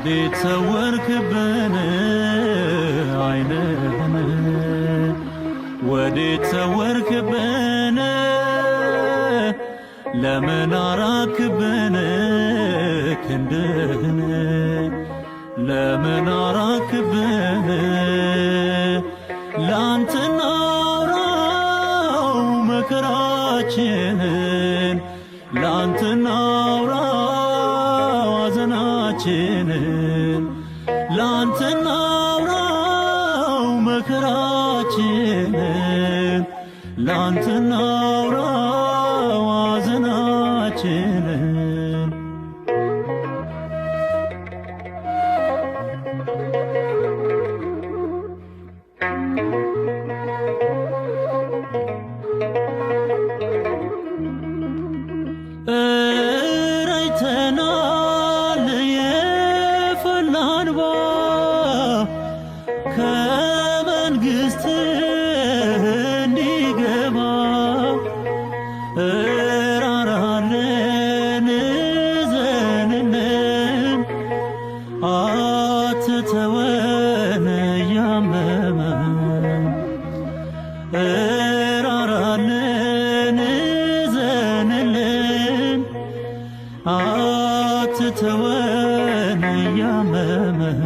ወዴት ሰወርክብን ዓይንህን ወዴት ሰወርክብን ለምን አራክብን ክንድህን ለምን አራክብን ላንተ እናውራው መከራችንን ላንተ እናውራው ሐዘናችንን ላንተ እናውራው መከራችንን ላንተ እናውራው ሐዘናችንን ረጭተናል የፈላ እንባ ከመንግሥትህ እንዲገባ እራራለን እዘንልን አትተወን እያመመን እራራለን እዘንልን አትተወን እያመመን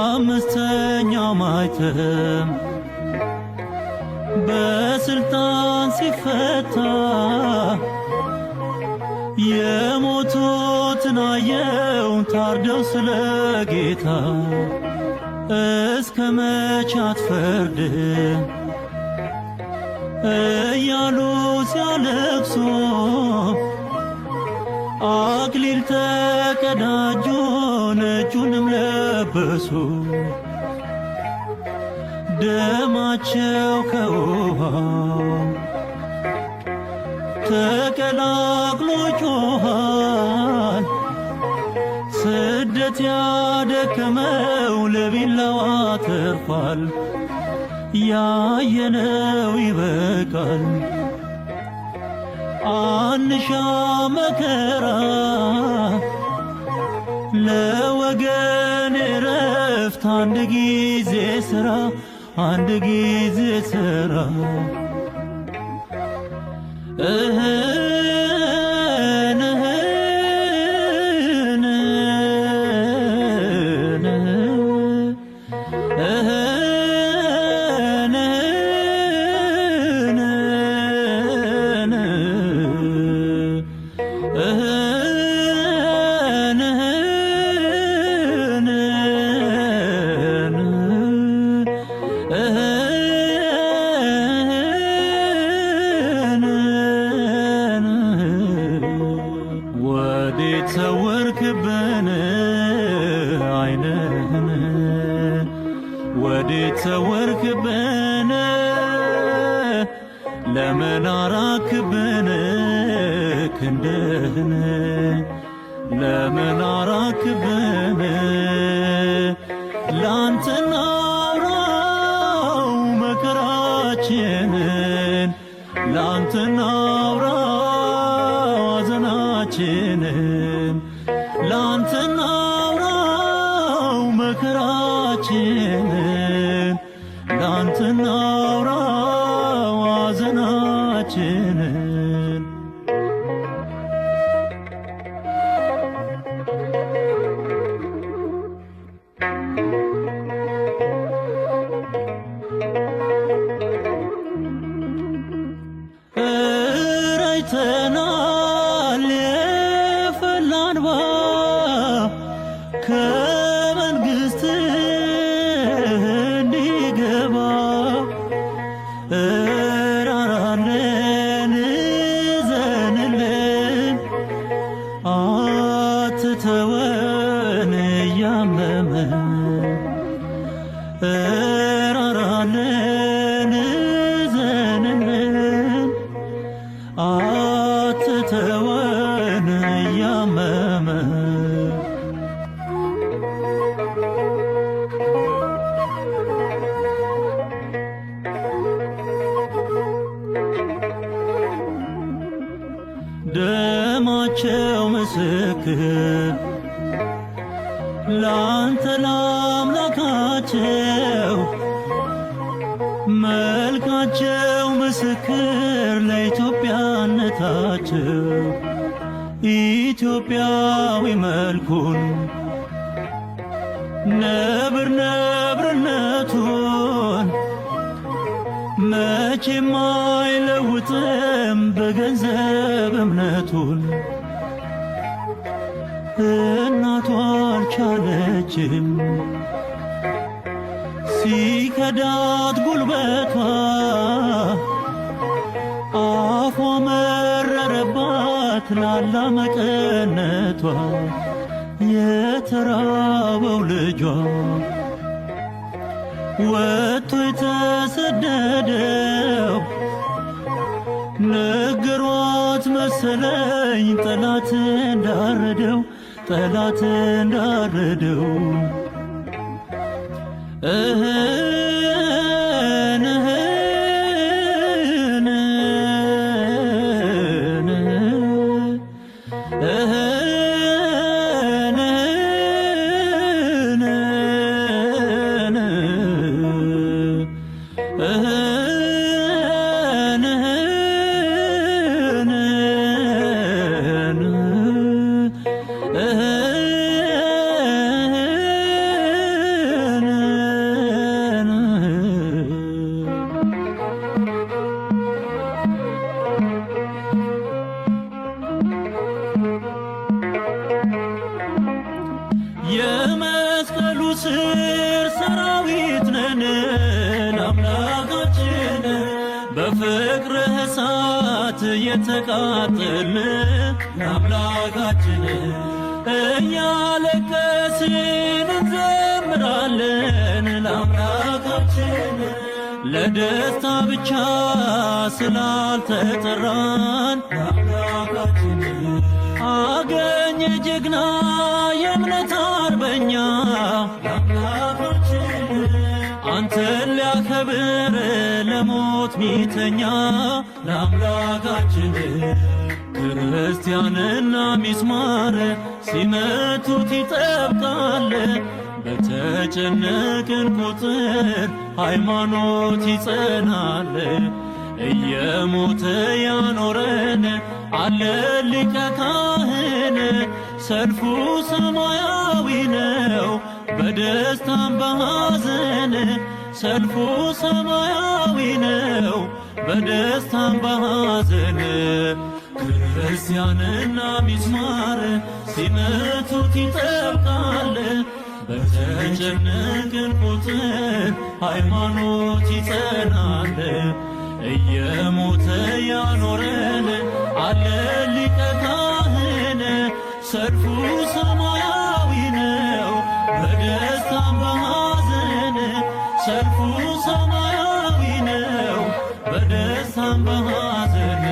አምስተኛው ማኅተም በስልጣን ሲፈታ የሞቱትን አየው ታርደው ስለ ጌታ እስከ መቼ አትፈርድም እያሉ ሲያለቅሱ አክሊል ተቀዳጁ ነጩንም ለበሱ ደማቸው ከውሃው ተቀላቅሎ ጮኻል ስደት ያደከመው ለቢላዋ ተርፏል ያየነው ይበቃል አንሻ መከራ ለወገን እረፍት አንድ ጊዜ ሥራ አንድ ጊዜ ሥራ እህን እህን እህን እህን ወዴት ሰወርክብን ዓይንህን ወዴት ሰወርክብን ለምን አራክብን ክንድህን ለምን አራክብን ላንተ እናውራው መከራችንን ላንተ እናውራው ሐዘናችንን ላንተ እናውራው መከራችንን ላንተ እናውራው ሐዘናችንን ረጭተናል የፈላ እንባ ከመንግሥትህ እንዲገባ እራራለን እዘንልን አትተወን እያመመን እራራለን እዘንልን አትተወን እያመመን ምስክር ላንተ ለአምላካቸው መልካቸው ምስክር ለኢትዮጵያነታቸው ኢትዮጵያዊ መልኩን ነብር ነብርነቱን መቼም አይለውጥም በገንዘብ እምነቱን እናቷ አልቻለችም ሲከዳት ጉልበቷ አፏ መረረባት ላላ መቀነቷ የተራበው ልጇ ወጥቶ የተሰደደው ነገሯት መሰለኝ ጠላት እንዳረደው ጠላት እንዳረደው የመስቀሉ ስር ሰራዊት ነን ለአምላካችን በፍቅርህ እሳት የተቃጠልን ለአምላካችን እያለቀስን እንዘምራለን ለአምላካችን ለደስታ ብቻ ስላልተጠራን ለአምላካችን አገኘ ጀግና የእምነት አርበኛ ለአምላካችን አንተን ሊያከብር ለሞት ሚተኛ ለአምላካችን ክርስቲያንና ሚስማር ሲመቱት ይጠብቃል በተጨነቅን ቁጥር ሃይማኖት ይጸናል እየሞተ ያኖረን አለ ሊቀ ካህን ሰልፉ ሰማያዊ ነው በደስታም በሐዘን ሰልፉ ሰማያዊ ነው በደስታም በሐዘን ክርስቲያንና ሚስማር ሲመቱት ይጠብቃል በተጨነቅን ቁጥር ሃይማኖት ይጸናል እየሞተ ያኖረን አለ ሊቀ ካህን ሰልፉ ሰማያዊ ነው በደስታም በሐዘን ሰልፉ ሰማያዊ ነው በደስታም በሐዘን